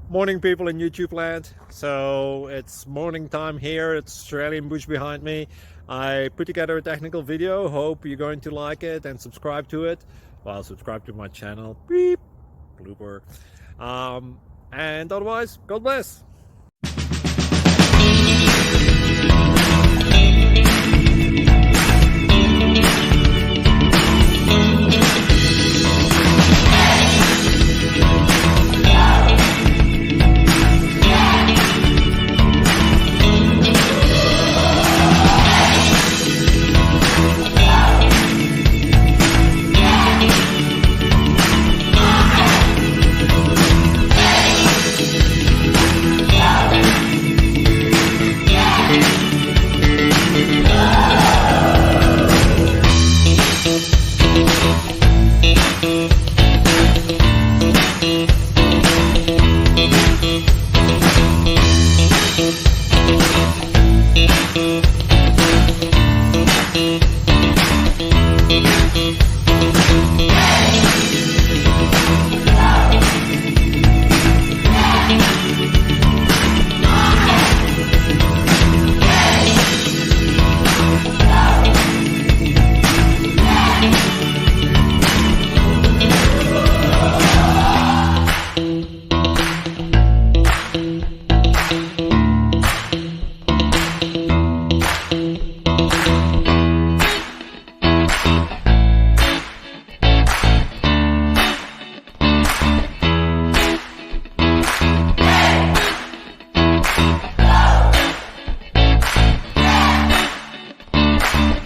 Morning, people in YouTube land. So it's morning time here. It's Australian bush behind me. I put together a technical video. Hope you're going to like it and subscribe to it. Well, subscribe to my channel. Beep. Blooper. And otherwise, God bless.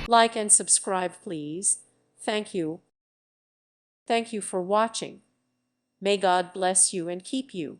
Like and subscribe, please. Thank you. Thank you for watching. May God bless you and keep you.